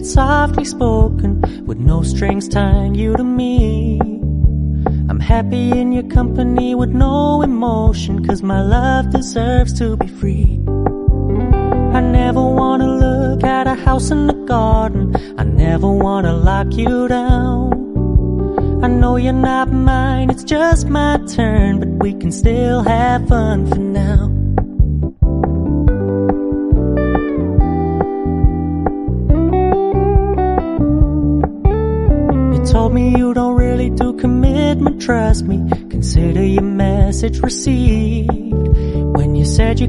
it's softly spoken, with no strings tying you to me. I'm happy in your company with no emotion, 'cause my love deserves to be free. I never wanna look at a house in the garden, I never wanna lock you down. I know you're not mine, it's just my turn, but we can still have fun for now. You told me you don't really do commitment, trust me, consider your message received. When you said you